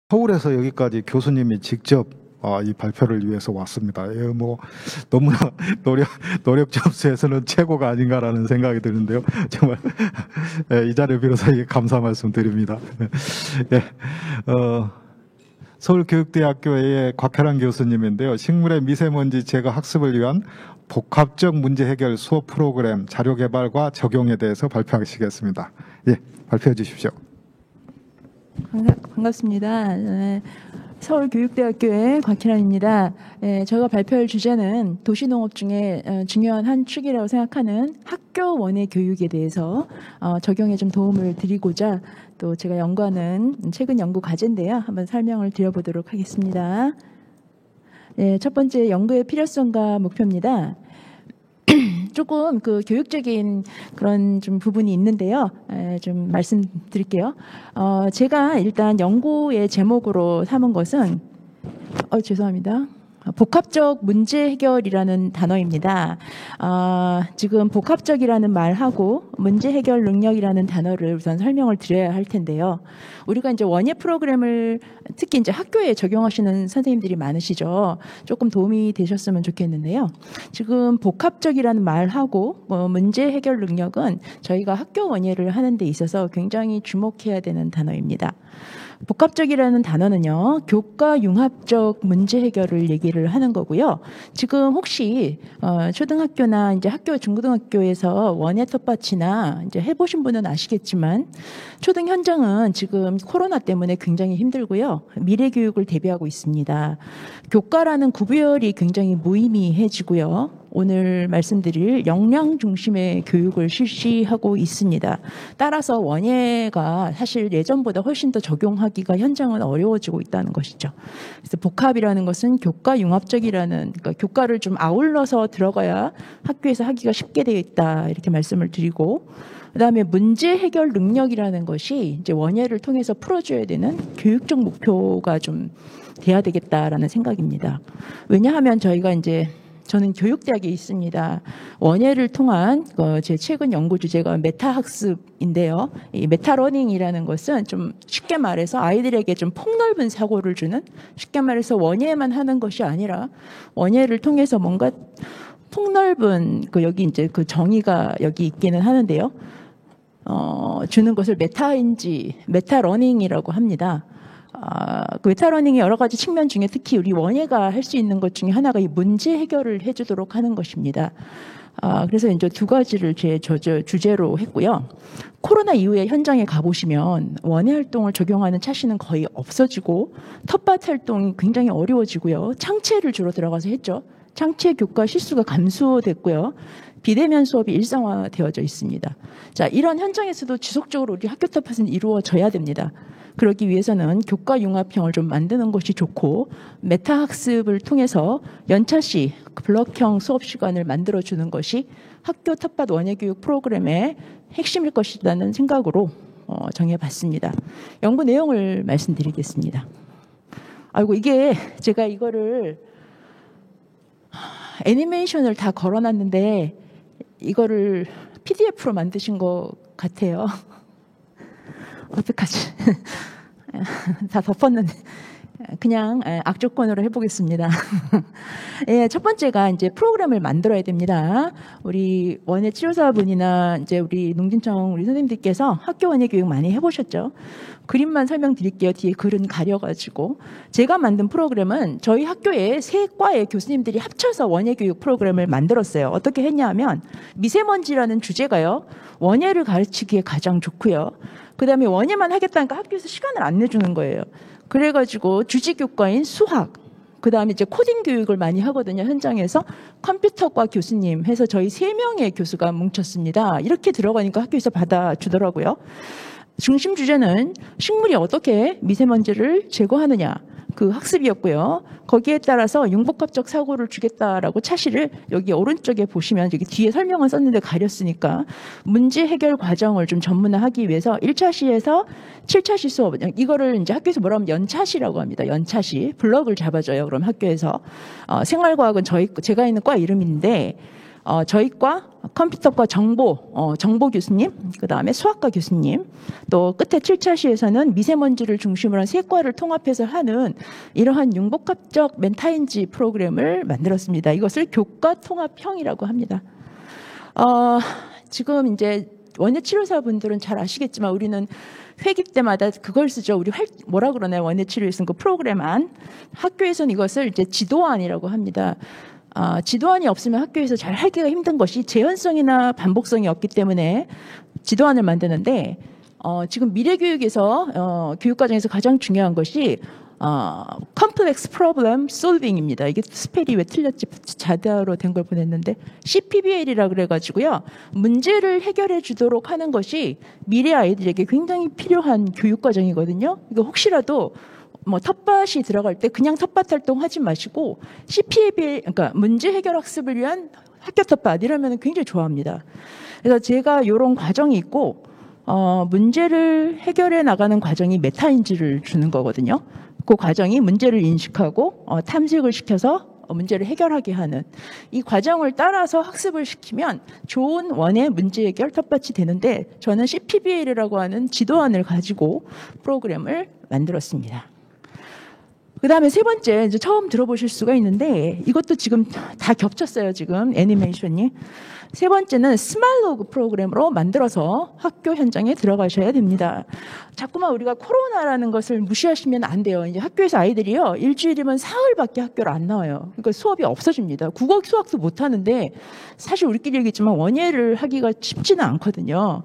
서울에서 여기까지 교수님이 직접 이 발표를 위해서 왔습니다. 뭐 너무나 노력 점수에서는 최고가 아닌가라는 생각이 드는데요. 정말 이 자리를 빌어서 감사 말씀드립니다. 예, 서울교육대학교의 곽혜란 교수님인데요. 식물의 미세먼지 제거 학습을 위한 복합적 문제 해결 수업 프로그램 자료 개발과 적용에 대해서 발표하시겠습니다. 예, 발표해 주십시오. 반갑습니다. 서울교육대학교의 곽희란입니다. 제가 발표할 주제는 도시농업 중에 중요한 한 축이라고 생각하는 학교 원예 교육에 대해서 적용에 좀 도움을 드리고자 또 제가 연구하는 최근 연구 과제인데요. 한번 설명을 드려보도록 하겠습니다. 첫 번째 연구의 필요성과 목표입니다. 조금 그 교육적인 그런 좀 부분이 있는데요. 좀 말씀드릴게요. 제가 일단 연구의 제목으로 삼은 것은 죄송합니다. 복합적 문제 해결이라는 단어입니다. 지금 복합적이라는 말하고 문제 해결 능력이라는 단어를 우선 설명을 드려야 할 텐데요. 우리가 이제 원예 프로그램을 특히 이제 학교에 적용하시는 선생님들이 많으시죠. 조금 도움이 되셨으면 좋겠는데요. 지금 복합적이라는 말하고 문제 해결 능력은 저희가 학교 원예를 하는 데 있어서 굉장히 주목해야 되는 단어입니다. 복합적이라는 단어는요, 교과 융합적 문제 해결을 얘기를 하는 거고요. 지금 혹시 초등학교나 이제 학교 중고등학교에서 원예 텃밭이나 이제 해보신 분은 아시겠지만 초등 현장은 지금 코로나 때문에 굉장히 힘들고요. 미래 교육을 대비하고 있습니다. 교과라는 구별이 굉장히 무의미해지고요. 오늘 말씀드릴 역량 중심의 교육을 실시하고 있습니다. 따라서 원예가 사실 예전보다 훨씬 더 적용하기가 현장은 어려워지고 있다는 것이죠. 그래서 복합이라는 것은 교과 융합적이라는, 그러니까 교과를 좀 아울러서 들어가야 학교에서 하기가 쉽게 되어 있다, 이렇게 말씀을 드리고, 그다음에 문제 해결 능력이라는 것이 이제 원예를 통해서 풀어줘야 되는 교육적 목표가 좀 돼야 되겠다라는 생각입니다. 왜냐하면 저는 교육대학에 있습니다. 원예를 통한 제 최근 연구 주제가 메타학습인데요. 이 메타러닝이라는 것은 좀 쉽게 말해서 아이들에게 좀 폭넓은 사고를 주는, 쉽게 말해서 원예만 하는 것이 아니라 원예를 통해서 뭔가 폭넓은 여기 이제 그 정의가 여기 있기는 하는데요. 주는 것을 메타러닝이라고 합니다. 그 메타러닝의 여러 가지 측면 중에 특히 우리 원예가 할 수 있는 것 중에 하나가 이 문제 해결을 해주도록 하는 것입니다. 그래서 이제 두 가지를 제 주제로 했고요. 코로나 이후에 현장에 가보시면 원예 활동을 적용하는 차시는 거의 없어지고 텃밭 활동이 굉장히 어려워지고요. 창체를 주로 들어가서 했죠. 창체 교과 실수가 감소됐고요. 비대면 수업이 일상화되어져 있습니다. 자, 이런 현장에서도 지속적으로 우리 학교 텃밭은 이루어져야 됩니다. 그러기 위해서는 교과 융합형을 좀 만드는 것이 좋고 메타 학습을 통해서 연차시 블럭형 수업 시간을 만들어주는 것이 학교 텃밭 원예교육 프로그램의 핵심일 것이라는 생각으로 정해봤습니다. 연구 내용을 말씀드리겠습니다. 이게 제가 이거를 애니메이션을 다 걸어놨는데 이거를 PDF로 만드신 것 같아요. 어떡하지? 다 덮었는데 그냥 악조건으로 해보겠습니다. 예, 첫 번째가 이제 프로그램을 만들어야 됩니다. 우리 원예 치료사분이나 이제 우리 농진청 우리 선생님들께서 학교 원예 교육 많이 해보셨죠? 그림만 설명드릴게요. 뒤에 글은 가려가지고 제가 만든 프로그램은 저희 학교에 세 과의 교수님들이 합쳐서 원예 교육 프로그램을 만들었어요. 어떻게 했냐면 미세먼지라는 주제가요. 원예를 가르치기에 가장 좋고요. 그다음에 원예만 하겠다니까 학교에서 시간을 안 내주는 거예요. 그래가지고 주지교과인 수학, 그다음에 이제 코딩 교육을 많이 하거든요. 현장에서 컴퓨터과 교수님 해서 저희 3명의 교수가 뭉쳤습니다. 이렇게 들어가니까 학교에서 받아주더라고요. 중심 주제는 식물이 어떻게 미세먼지를 제거하느냐, 그 학습이었고요. 거기에 따라서 융복합적 사고를 주겠다라고 차시를 여기 오른쪽에 보시면 여기 뒤에 설명은 썼는데 가렸으니까 문제 해결 과정을 좀 전문화하기 위해서 1차시에서 7차시 수업, 이거를 이제 학교에서 뭐라 하면 연차시라고 합니다. 연차시. 블럭을 잡아줘요. 그럼 학교에서. 생활과학은 제가 있는 과 이름인데 저희과 컴퓨터과 정보 교수님, 그 다음에 수학과 교수님, 또 끝에 7차 시에서는 미세먼지를 중심으로 한 세 과를 통합해서 하는 이러한 융복합적 멘타인지 프로그램을 만들었습니다. 이것을 교과 통합형이라고 합니다. 지금 이제 원예 치료사분들은 잘 아시겠지만 우리는 회기 때마다 그걸 쓰죠. 우리 뭐라 그러나요? 원예 치료에 쓴 그 프로그램안. 학교에서는 이것을 이제 지도안이라고 합니다. 지도안이 없으면 학교에서 잘 하기가 힘든 것이 재현성이나 반복성이 없기 때문에 지도안을 만드는데 지금 미래교육에서 교육과정에서 가장 중요한 것이 complex problem solving입니다. 이게 스펠이 왜 틀렸지? 자다로 된 걸 보냈는데 CPBL이라 그래가지고요. 문제를 해결해 주도록 하는 것이 미래 아이들에게 굉장히 필요한 교육과정이거든요. 이거 혹시라도 뭐 텃밭이 들어갈 때 그냥 텃밭 활동 하지 마시고 CPBL, 그러니까 문제 해결 학습을 위한 학교 텃밭 이러면 굉장히 좋아합니다. 그래서 제가 이런 과정이 있고 문제를 해결해 나가는 과정이 메타인지를 주는 거거든요. 그 과정이 문제를 인식하고 탐색을 시켜서 문제를 해결하게 하는 이 과정을 따라서 학습을 시키면 좋은 원의 문제 해결 텃밭이 되는데 저는 CPBL이라고 하는 지도안을 가지고 프로그램을 만들었습니다. 그 다음에 세 번째, 이제 처음 들어보실 수가 있는데 이것도 지금 다 겹쳤어요, 지금 애니메이션이. 세 번째는 스마일로그 프로그램으로 만들어서 학교 현장에 들어가셔야 됩니다. 자꾸만 우리가 코로나라는 것을 무시하시면 안 돼요. 이제 학교에서 아이들이요, 일주일이면 사흘밖에 학교를 안 나와요. 그러니까 수업이 없어집니다. 국어 수학도 못 하는데 사실 우리끼리 얘기했지만 원예를 하기가 쉽지는 않거든요.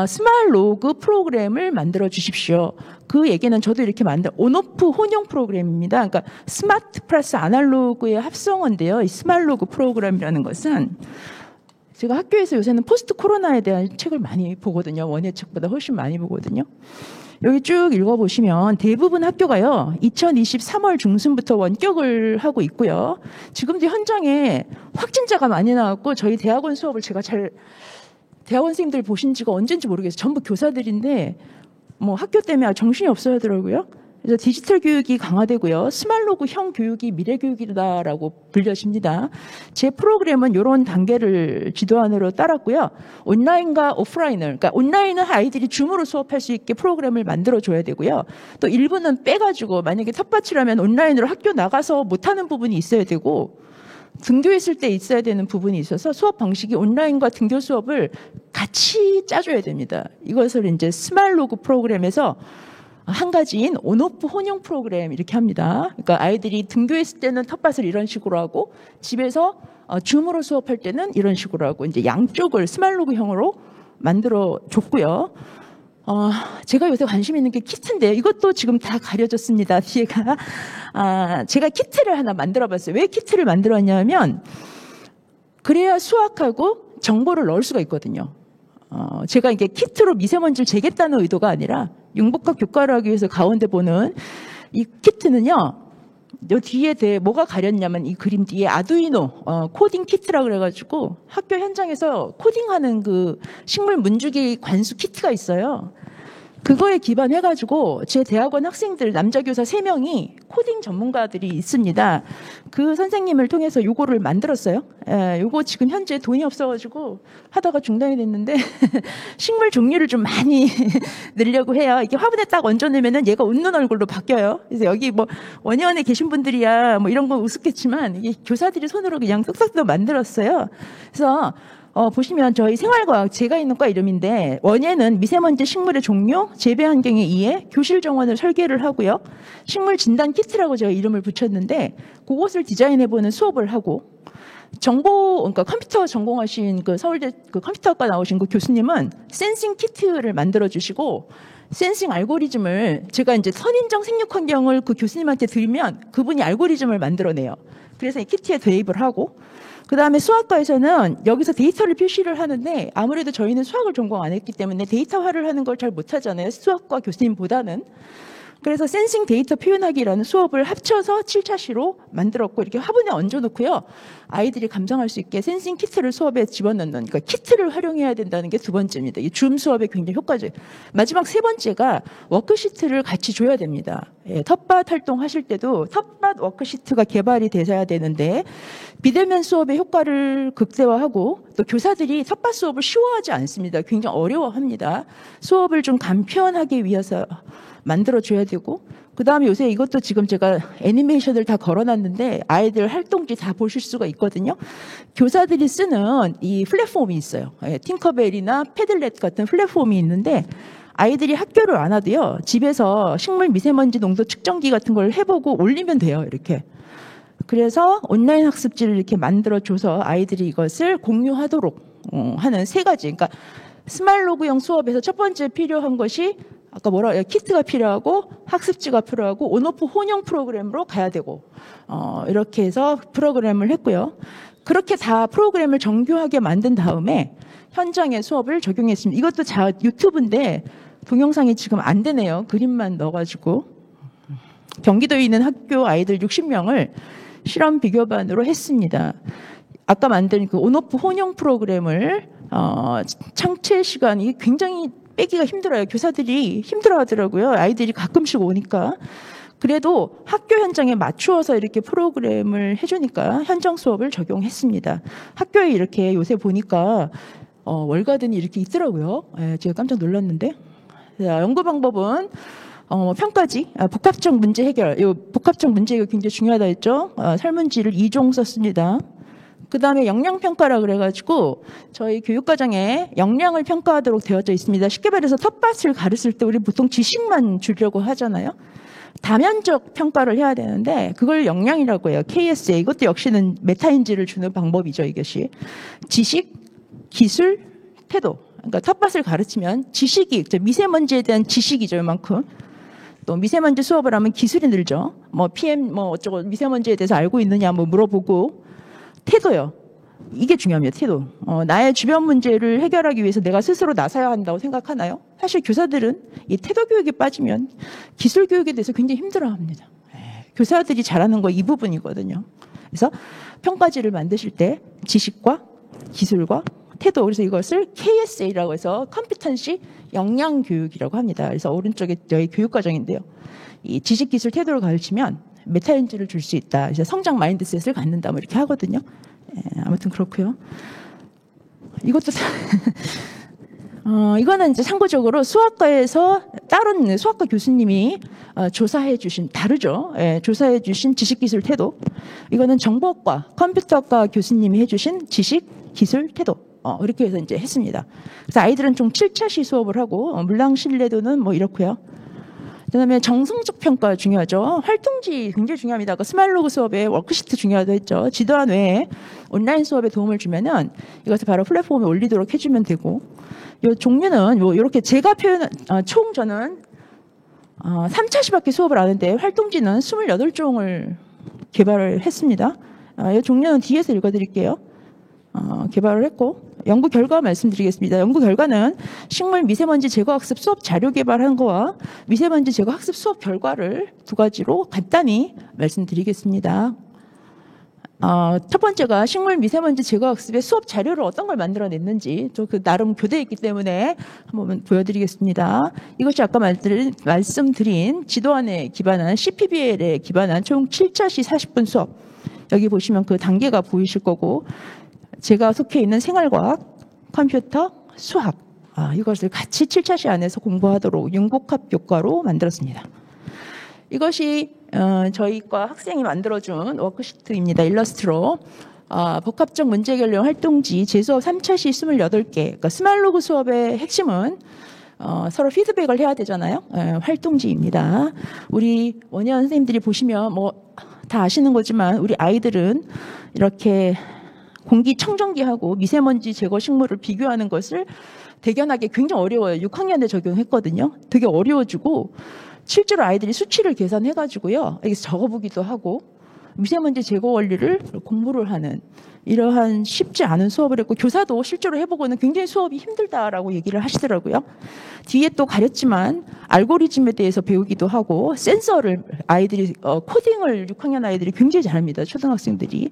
스마일로그 프로그램을 만들어 주십시오. 그 얘기는 저도 이렇게 온오프 혼용 프로그램입니다. 그러니까 스마트 플러스 아날로그의 합성어인데요. 이 스마일로그 프로그램이라는 것은 제가 학교에서 요새는 포스트 코로나에 대한 책을 많이 보거든요. 원예 책보다 훨씬 많이 보거든요. 여기 쭉 읽어보시면 대부분 학교가요, 2023월 중순부터 원격을 하고 있고요. 지금도 현장에 확진자가 많이 나왔고 저희 대학원 수업을 제가 대학원 선생님들 보신 지가 언젠지 모르겠어요. 전부 교사들인데 뭐 학교 때문에 정신이 없어 하더라고요. 그래서 디지털 교육이 강화되고요. 스마일로그형 교육이 미래 교육이다라고 불려집니다. 제 프로그램은 이런 단계를 지도안으로 따랐고요. 온라인과 오프라인을, 그러니까 온라인은 아이들이 줌으로 수업할 수 있게 프로그램을 만들어줘야 되고요. 또 일부는 빼가지고 만약에 텃밭이라면 온라인으로 학교 나가서 못하는 부분이 있어야 되고 등교했을 때 있어야 되는 부분이 있어서 수업 방식이 온라인과 등교 수업을 같이 짜줘야 됩니다. 이것을 이제 스마일로그 프로그램에서 한 가지인 온오프 혼용 프로그램 이렇게 합니다. 그러니까 아이들이 등교했을 때는 텃밭을 이런 식으로 하고 집에서 줌으로 수업할 때는 이런 식으로 하고 이제 양쪽을 스마일로그형으로 만들어 줬고요. 제가 요새 관심 있는 게 키트인데 이것도 지금 다 가려졌습니다. 뒤에가. 제가 키트를 하나 만들어-봤어요. 왜 키트를 만들었냐면 그래야 수학하고 정보를 넣을 수가 있거든요. 제가 이게 키트로 미세먼지를 재겠다는 의도가 아니라 융복합 교과를 하기 위해서 가운데 보는 이 키트는요. 요 뒤에 뭐가 가렸냐면 이 그림 뒤에 아두이노 코딩 키트라 그래가지고 학교 현장에서 코딩하는 그 식물 문주기 관수 키트가 있어요. 그거에 기반해가지고 제 대학원 학생들 남자 교사 3명이 코딩 전문가들이 있습니다. 그 선생님을 통해서 요거를 만들었어요. 요거 지금 현재 돈이 없어가지고 하다가 중단이 됐는데 식물 종류를 좀 많이 넣으려고 해요. 이게 화분에 딱 얹어놓으면은 얘가 웃는 얼굴로 바뀌어요. 그래서 여기 뭐 원예원에 계신 분들이야 뭐 이런 건 우습겠지만 이게 교사들이 손으로 그냥 뚝딱뚝 만들었어요. 그래서 보시면 저희 생활과학 제가 있는 과 이름인데 원예는 미세먼지 식물의 종류, 재배 환경의 이해, 교실 정원을 설계를 하고요. 식물 진단 키트라고 제가 이름을 붙였는데 그것을 디자인해보는 수업을 하고 그러니까 컴퓨터 전공하신 그 서울대 그 컴퓨터학과 나오신 그 교수님은 센싱 키트를 만들어주시고 센싱 알고리즘을 제가 이제 선인정 생육 환경을 그 교수님한테 드리면 그분이 알고리즘을 만들어내요. 그래서 이 키트에 대입을 하고 그 다음에 수학과에서는 여기서 데이터를 표시를 하는데 아무래도 저희는 수학을 전공 안 했기 때문에 데이터화를 하는 걸 잘 못하잖아요. 수학과 교수님보다는. 그래서 센싱 데이터 표현하기라는 수업을 합쳐서 7차시로 만들었고 이렇게 화분에 얹어놓고요. 아이들이 감상할 수 있게 센싱 키트를 수업에 집어넣는 그러니까 키트를 활용해야 된다는 게 두 번째입니다. 이 줌 수업에 굉장히 효과적. 마지막 세 번째가 워크시트를 같이 줘야 됩니다. 예, 텃밭 활동하실 때도 텃밭 워크시트가 개발이 되셔야 되는데 비대면 수업의 효과를 극대화하고 또 교사들이 텃밭 수업을 쉬워하지 않습니다. 굉장히 어려워합니다. 수업을 좀 간편하게 위해서 만들어줘야 되고 그다음에 요새 이것도 지금 제가 애니메이션을 다 걸어놨는데 아이들 활동지 다 보실 수가 있거든요. 교사들이 쓰는 이 플랫폼이 있어요. 예, 팅커벨이나 패들렛 같은 플랫폼이 있는데 아이들이 학교를 안 와도요. 집에서 식물 미세먼지 농도 측정기 같은 걸 해보고 올리면 돼요. 이렇게. 그래서 온라인 학습지를 이렇게 만들어줘서 아이들이 이것을 공유하도록 하는 세 가지. 그러니까 스마일로그형 수업에서 첫 번째 필요한 것이 아까 키트가 필요하고 학습지가 필요하고 온오프 혼용 프로그램으로 가야 되고 이렇게 해서 프로그램을 했고요. 그렇게 다 프로그램을 정교하게 만든 다음에 현장에 수업을 적용했습니다. 이것도 유튜브인데 동영상이 지금 안 되네요. 그림만 넣어가지고 경기도에 있는 학교 아이들 60명을 실험 비교반으로 했습니다. 아까 만든 그 온오프 혼용 프로그램을 창체 시간이 굉장히 빼기가 힘들어요. 교사들이 힘들어하더라고요. 아이들이 가끔씩 오니까. 그래도 학교 현장에 맞추어서 이렇게 프로그램을 해주니까 현장 수업을 적용했습니다. 학교에 이렇게 요새 보니까 월가든이 이렇게 있더라고요. 제가 깜짝 놀랐는데. 자, 연구 방법은 평가지, 복합적 문제 해결. 이 복합적 문제 해결 굉장히 중요하다 했죠. 설문지를 2종 썼습니다. 그 다음에 역량평가라 그래가지고 저희 교육과정에 역량을 평가하도록 되어져 있습니다. 쉽게 말해서 텃밭을 가르칠 때 우리 보통 지식만 주려고 하잖아요. 다면적 평가를 해야 되는데 그걸 역량이라고 해요. KSA. 이것도 역시는 메타인지를 주는 방법이죠. 이것이. 지식, 기술, 태도. 그러니까 텃밭을 가르치면 지식이, 미세먼지에 대한 지식이죠. 이만큼. 또 미세먼지 수업을 하면 기술이 늘죠. PM 어쩌고 미세먼지에 대해서 알고 있느냐 물어보고 태도요. 이게 중요합니다. 태도. 나의 주변 문제를 해결하기 위해서 내가 스스로 나서야 한다고 생각하나요? 사실 교사들은 이 태도 교육에 빠지면 기술 교육에 대해서 굉장히 힘들어합니다. 교사들이 잘하는 거 이 부분이거든요. 그래서 평가지를 만드실 때 지식과 기술과 태도, 그래서 이것을 KSA라고 해서 컴피턴시 역량 교육이라고 합니다. 그래서 오른쪽에 저희 교육과정인데요. 이 지식, 기술, 태도를 가르치면 메타인지를 줄 수 있다. 그래서 성장 마인드셋을 갖는다. 이렇게 하거든요. 아무튼 그렇고요. 이것도 이거는 이제 참고적으로 수학과에서 다른 수학과 교수님이 조사해 주신 다르죠. 조사해 주신 지식, 기술, 태도. 이거는 정보학과, 컴퓨터학과 교수님이 해주신 지식, 기술, 태도. 이렇게 해서 이제 했습니다. 그래서 아이들은 좀 7차시 수업을 하고 물랑 신뢰도는 이렇고요. 그다음에 정성적 평가 중요하죠. 활동지 굉장히 중요합니다. 아까 스마일로그 수업에 워크시트 중요하다고 했죠. 지도안 외에 온라인 수업에 도움을 주면은 이것을 바로 플랫폼에 올리도록 해주면 되고, 요 종류는 이렇게 제가 총 저는 3차시밖에 수업을 안 하는데 활동지는 28종을 개발을 했습니다. 이 종류는 뒤에서 읽어드릴게요. 개발을 했고, 연구 결과 말씀드리겠습니다. 연구 결과는 식물 미세먼지 제거 학습 수업 자료 개발한 거와 미세먼지 제거 학습 수업 결과를 두 가지로 간단히 말씀드리겠습니다. 첫 번째가 식물 미세먼지 제거 학습의 수업 자료를 어떤 걸 만들어냈는지 저 나름 교대했기 때문에 한번 보여드리겠습니다. 이것이 아까 말씀드린 지도안에 기반한 CPBL에 기반한 총 7차시 40분 수업. 여기 보시면 그 단계가 보이실 거고, 제가 속해 있는 생활과학, 컴퓨터, 수학, 이것을 같이 7차시 안에서 공부하도록 융복합 교과로 만들었습니다. 이것이 저희과 학생이 만들어준 워크시트입니다. 일러스트로. 복합적 문제 해결용 활동지 제수업 3차시 28개. 그러니까 스마일로그 수업의 핵심은 서로 피드백을 해야 되잖아요. 활동지입니다. 우리 원예원 선생님들이 보시면 다 아시는 거지만 우리 아이들은 이렇게 공기청정기하고 미세먼지 제거 식물을 비교하는 것을 대견하게 굉장히 어려워요. 6학년에 적용했거든요. 되게 어려워지고 실제로 아이들이 수치를 계산해가지고요. 여기서 적어보기도 하고 미세먼지 제거 원리를 공부를 하는 이러한 쉽지 않은 수업을 했고 교사도 실제로 해보고는 굉장히 수업이 힘들다라고 얘기를 하시더라고요. 뒤에 또 가렸지만 알고리즘에 대해서 배우기도 하고 센서를 아이들이 코딩을 6학년 아이들이 굉장히 잘합니다. 초등학생들이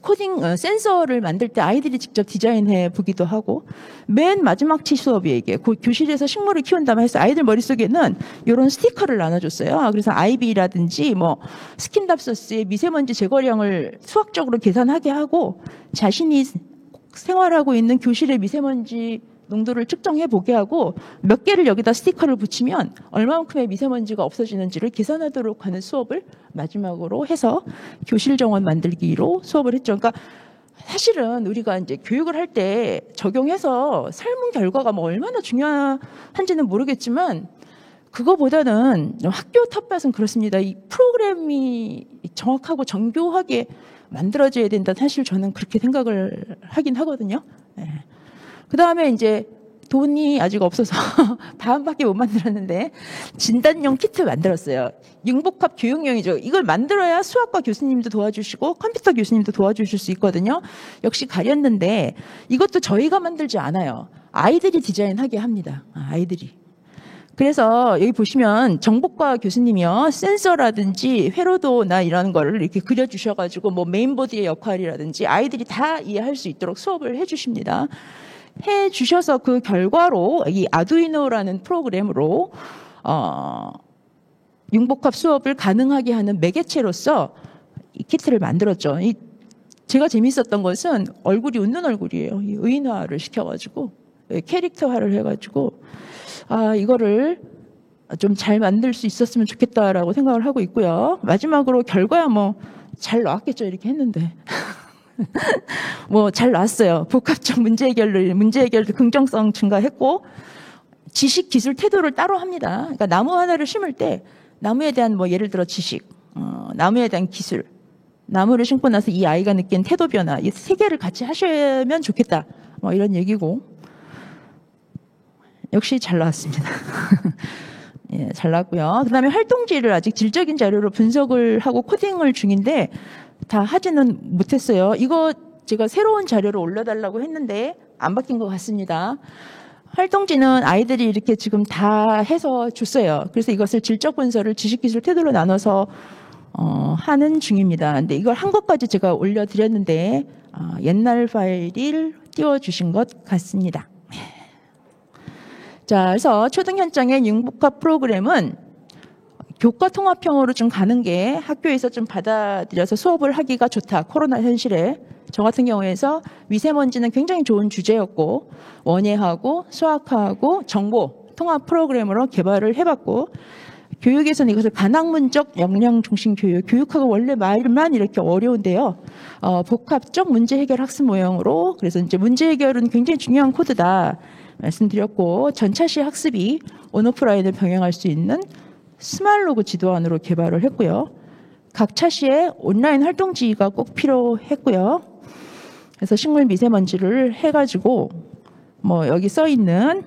코딩 센서를 만들 때 아이들이 직접 디자인해 보기도 하고 맨 마지막 치 수업이 이게 교실에서 식물을 키운다면 해서 아이들 머릿속에는 이런 스티커를 나눠줬어요. 그래서 아이비라든지 뭐 스킨답서스의 미세먼지 제거량을 수학적으로 계산하게 하고 자신이 생활하고 있는 교실의 미세먼지 농도를 측정해 보게 하고 몇 개를 여기다 스티커를 붙이면 얼마만큼의 미세먼지가 없어지는지를 계산하도록 하는 수업을 마지막으로 해서 교실 정원 만들기로 수업을 했죠. 그러니까 사실은 우리가 이제 교육을 할 때 적용해서 삶은 결과가 뭐 얼마나 중요한지는 모르겠지만 그거보다는 학교 텃밭은 그렇습니다. 이 프로그램이 정확하고 정교하게 만들어져야 된다. 사실 저는 그렇게 생각을 하긴 하거든요. 네. 그 다음에 이제 돈이 아직 없어서 반밖에 못 만들었는데 진단용 키트 만들었어요. 융복합 교육용이죠. 이걸 만들어야 수학과 교수님도 도와주시고 컴퓨터 교수님도 도와주실 수 있거든요. 역시 가렸는데 이것도 저희가 만들지 않아요. 아이들이 디자인하게 합니다. 아이들이. 그래서 여기 보시면 정복과 교수님이요. 센서라든지 회로도나 이런 거를 이렇게 그려주셔가지고 뭐 메인보드의 역할이라든지 아이들이 다 이해할 수 있도록 수업을 해주십니다. 해주셔서 그 결과로 이 아두이노라는 프로그램으로 융복합 수업을 가능하게 하는 매개체로서 이 키트를 만들었죠. 제가 재밌었던 것은 얼굴이 웃는 얼굴이에요. 이 의인화를 시켜가지고 캐릭터화를 해가지고 이거를 좀 잘 만들 수 있었으면 좋겠다라고 생각을 하고 있고요. 마지막으로 결과야 뭐 잘 나왔겠죠. 이렇게 했는데. 뭐 잘 나왔어요. 복합적 문제 해결도 긍정성 증가했고 지식, 기술, 태도를 따로 합니다. 그러니까 나무 하나를 심을 때 나무에 대한 뭐 예를 들어 지식, 나무에 대한 기술, 나무를 심고 나서 이 아이가 느낀 태도 변화, 이 세 개를 같이 하시면 좋겠다. 뭐 이런 얘기고 역시 잘 나왔습니다. 예, 잘 나왔고요. 그다음에 활동지를 아직 질적인 자료로 분석을 하고 코딩을 중인데 다 하지는 못했어요. 이거 제가 새로운 자료로 올려달라고 했는데 안 바뀐 것 같습니다. 활동지는 아이들이 이렇게 지금 다 해서 줬어요. 그래서 이것을 질적 분석을 지식기술 태도로 나눠서 하는 중입니다. 근데 이걸 한 것까지 제가 올려드렸는데 옛날 파일을 띄워주신 것 같습니다. 자, 그래서 초등현장의 융복합 프로그램은 교과 통합형으로 좀 가는 게 학교에서 좀 받아들여서 수업을 하기가 좋다. 코로나 현실에. 저 같은 경우에서 미세먼지는 굉장히 좋은 주제였고 원예하고 수학하고 정보 통합 프로그램으로 개발을 해봤고 교육에서는 이것을 반학문적 역량 중심 교육하고 원래 말만 이렇게 어려운데요. 복합적 문제 해결 학습 모형으로 그래서 이제 문제 해결은 굉장히 중요한 코드다 말씀드렸고 전차시 학습이 온오프라인을 병행할 수 있는 스마일로그 지도안으로 개발을 했고요. 각 차시에 온라인 활동지가 꼭 필요했고요. 그래서 식물 미세먼지를 해가지고 뭐 여기 써 있는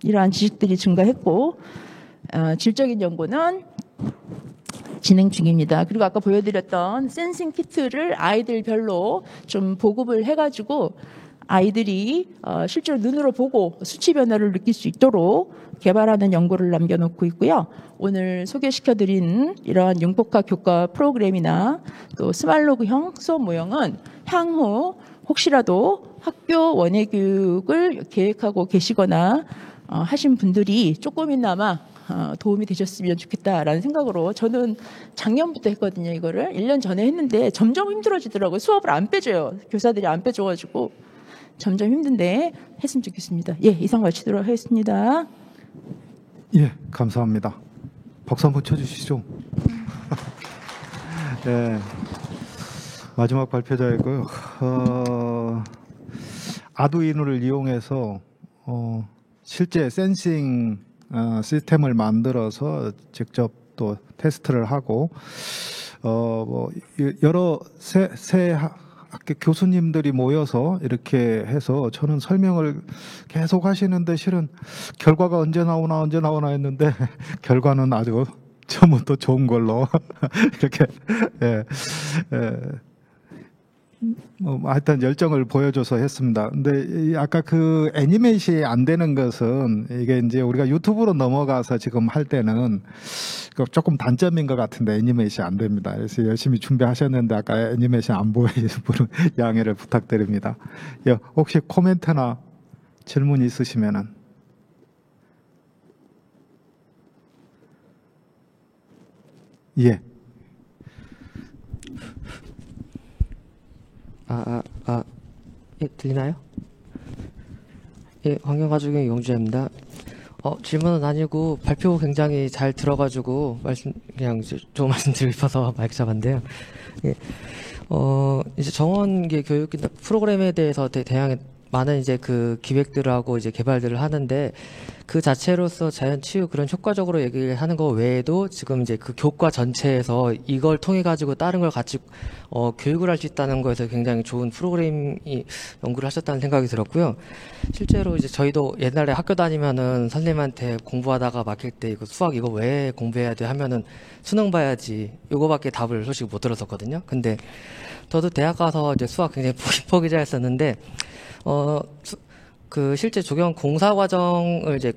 이러한 지식들이 증가했고 질적인 연구는 진행 중입니다. 그리고 아까 보여드렸던 센싱 키트를 아이들별로 좀 보급을 해가지고 아이들이 실제로 눈으로 보고 수치 변화를 느낄 수 있도록 개발하는 연구를 남겨놓고 있고요. 오늘 소개시켜드린 이러한 융복합 교과 프로그램이나 또 스마일로그형 수업 모형은 향후 혹시라도 학교 원예 교육을 계획하고 계시거나 하신 분들이 조금이나마 도움이 되셨으면 좋겠다라는 생각으로 저는 작년부터 했거든요. 이거를 1년 전에 했는데 점점 힘들어지더라고요. 수업을 안 빼줘요. 교사들이 안 빼줘가지고 점점 힘든데 했으면 좋겠습니다. 예, 이상 마치도록 하겠습니다. 예, 감사합니다. 박수 한번 쳐주시죠. 예, 마지막 발표자이고요. 아두이노를 이용해서 실제 센싱 시스템을 만들어서 직접 또 테스트를 하고 뭐 여러 새 학교 교수님들이 모여서 이렇게 해서 저는 설명을 계속 하시는데 실은 결과가 언제 나오나 했는데 결과는 아주 처음부터 좋은 걸로 이렇게 예, 예. 하여튼 열정을 보여줘서 했습니다. 근데 아까 그 애니메이션이 안 되는 것은 이게 이제 우리가 유튜브로 넘어가서 지금 할 때는 조금 단점인 것 같은데 애니메이션이 안 됩니다. 그래서 열심히 준비하셨는데 아까 애니메이션 안 보이는 분은 양해를 부탁드립니다. 예, 혹시 코멘트나 질문 있으시면은. 예. 예, 들리나요? 예, 환경가족의 용주입니다. 질문은 아니고 발표 굉장히 잘 들어가지고 그냥 좋은 말씀 드리고 싶어서 마이크 잡았는데요. 예, 이제 정원계 교육 프로그램에 대해서 다양한 많은 이제 그 기획들하고 이제 개발들을 하는데 그 자체로서 자연치유 그런 효과적으로 얘기를 하는 거 외에도 지금 이제 그 교과 전체에서 이걸 통해 가지고 다른 걸 같이 교육을 할 수 있다는 거에서 굉장히 좋은 프로그램이 연구를 하셨다는 생각이 들었고요. 실제로 이제 저희도 옛날에 학교 다니면은 선생님한테 공부하다가 막힐 때 이거 수학 이거 왜 공부해야 돼 하면은 수능 봐야지 이거밖에 답을 솔직히 못 들었었거든요. 근데 저도 대학 가서 이제 수학 굉장히 포기자였었는데 그 실제 조경 공사 과정을 이제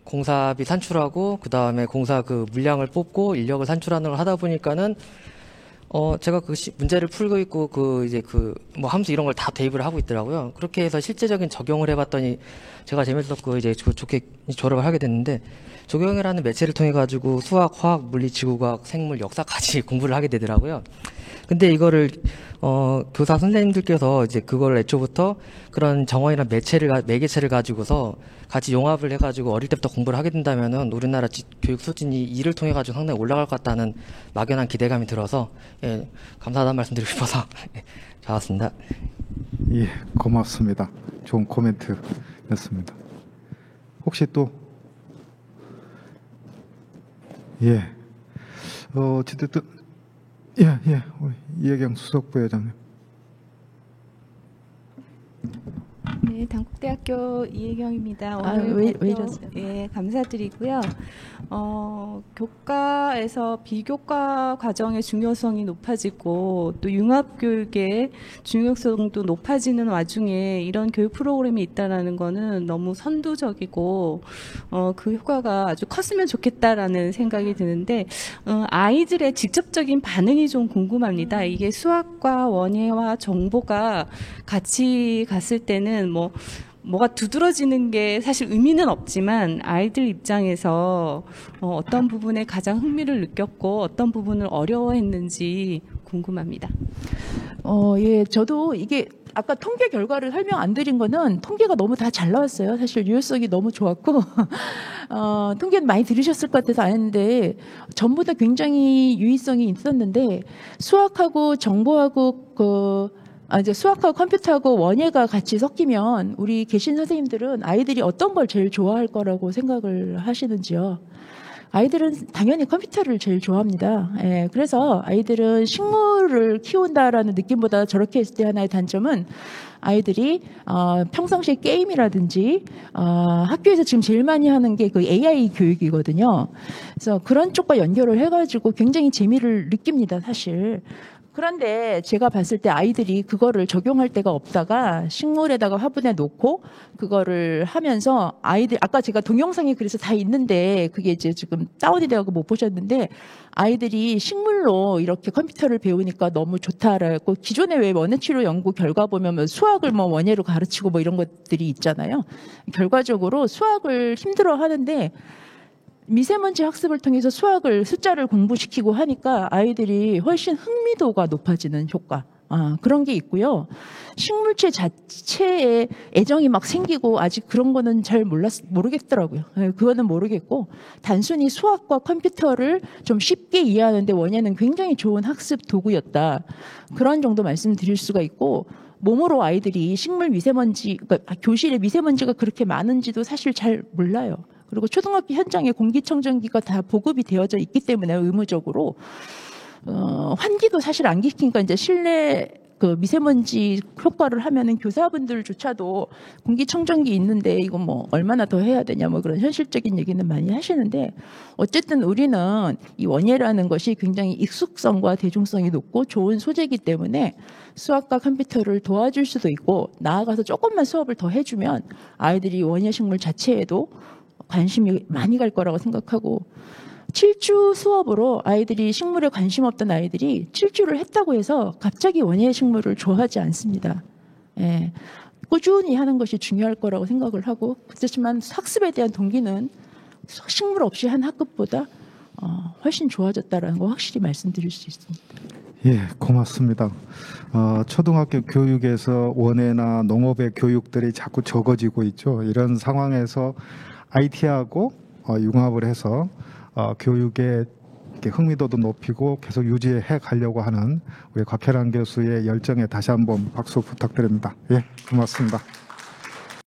공사비 산출하고 그 다음에 공사 그 물량을 뽑고 인력을 산출하는 걸 하다 보니까는 제가 그 문제를 풀고 있고 뭐 함수 이런 걸 다 대입을 하고 있더라고요. 그렇게 해서 실제적인 적용을 해봤더니 제가 재밌었고 이제 좋게 졸업을 하게 됐는데 조경이라는 매체를 통해 가지고 수학, 화학, 물리, 지구과학, 생물, 역사까지 공부를 하게 되더라고요. 근데 이거를 교사 선생님들께서 이제 그걸 애초부터 그런 정원이나 매개체를 가지고서 같이 용합을 해가지고 어릴 때부터 공부를 하게 된다면은 우리나라 교육 수준이 이를 통해 가지고 상당히 올라갈 것 같다는 막연한 기대감이 들어서 예, 감사하다는 말씀드리고 싶어서 잘 왔습니다. 예, 고맙습니다. 좋은 코멘트였습니다. 혹시 또 예, 어쨌든 예, 우리 이혜경 수석부회장님. 네, 단국대학교 이혜경입니다. 왜 이러세요? 예, 감사드리고요. 교과에서 비교과 과정의 중요성이 높아지고 또 융합교육의 중요성도 높아지는 와중에 이런 교육 프로그램이 있다는 거는 너무 선두적이고 그 효과가 아주 컸으면 좋겠다라는 생각이 드는데 아이들의 직접적인 반응이 좀 궁금합니다. 이게 수학과 원예와 정보가 같이 갔을 때는 뭐가 두드러지는 게 사실 의미는 없지만 아이들 입장에서 어떤 부분에 가장 흥미를 느꼈고 어떤 부분을 어려워했는지 궁금합니다. 예, 저도 이게 아까 통계 결과를 설명 안 드린 거는 통계가 너무 다 잘 나왔어요. 사실 유효성이 너무 좋았고 통계는 많이 들으셨을 것 같아서 아는데 전부 다 굉장히 유의성이 있었는데 수학하고 정보하고 이제 수학하고 컴퓨터하고 원예가 같이 섞이면 우리 계신 선생님들은 아이들이 어떤 걸 제일 좋아할 거라고 생각을 하시는지요? 아이들은 당연히 컴퓨터를 제일 좋아합니다. 예, 그래서 아이들은 식물을 키운다라는 느낌보다 저렇게 했을 때 하나의 단점은 아이들이 평상시에 게임이라든지 학교에서 지금 제일 많이 하는 게 그 AI 교육이거든요. 그래서 그런 쪽과 연결을 해가지고 굉장히 재미를 느낍니다, 사실. 그런데 제가 봤을 때 아이들이 그거를 적용할 데가 없다가 식물에다가 화분에 놓고 그거를 하면서 아이들 아까 제가 동영상이 그래서 다 있는데 그게 이제 지금 다운이 되어서 못 보셨는데 아이들이 식물로 이렇게 컴퓨터를 배우니까 너무 좋다라고 기존에 왜 원예치료 연구 결과 보면 수학을 원예로 가르치고 이런 것들이 있잖아요. 결과적으로 수학을 힘들어 하는데 미세먼지 학습을 통해서 수학을 숫자를 공부시키고 하니까 아이들이 훨씬 흥미도가 높아지는 효과 그런 게 있고요. 식물체 자체에 애정이 막 생기고 아직 그런 거는 잘 모르겠더라고요. 그거는 모르겠고 단순히 수학과 컴퓨터를 좀 쉽게 이해하는데 원예는 굉장히 좋은 학습 도구였다. 그런 정도 말씀드릴 수가 있고 몸으로 아이들이 식물 미세먼지 그러니까 교실에 미세먼지가 그렇게 많은지도 사실 잘 몰라요. 그리고 초등학교 현장에 공기청정기가 다 보급이 되어져 있기 때문에 의무적으로 환기도 사실 안 시키니까 이제 실내 그 미세먼지 효과를 하면은 교사분들조차도 공기청정기 있는데 이거 뭐 얼마나 더 해야 되냐 뭐 그런 현실적인 얘기는 많이 하시는데 어쨌든 우리는 이 원예라는 것이 굉장히 익숙성과 대중성이 높고 좋은 소재이기 때문에 수학과 컴퓨터를 도와줄 수도 있고 나아가서 조금만 수업을 더 해주면 아이들이 원예 식물 자체에도 관심이 많이 갈 거라고 생각하고 7주 수업으로 아이들이 식물에 관심 없던 아이들이 7주를 했다고 해서 갑자기 원예 식물을 좋아하지 않습니다. 예, 꾸준히 하는 것이 중요할 거라고 생각을 하고 그렇지만 학습에 대한 동기는 식물 없이 한 학급보다 훨씬 좋아졌다라는 거 확실히 말씀드릴 수 있습니다. 예, 고맙습니다. 초등학교 교육에서 원예나 농업의 교육들이 자꾸 적어지고 있죠. 이런 상황에서 IT하고 융합을 해서 교육의 흥미도도 높이고 계속 유지해 가려고 하는 우리 곽혜란 교수의 열정에 다시 한번 박수 부탁드립니다. 예, 고맙습니다.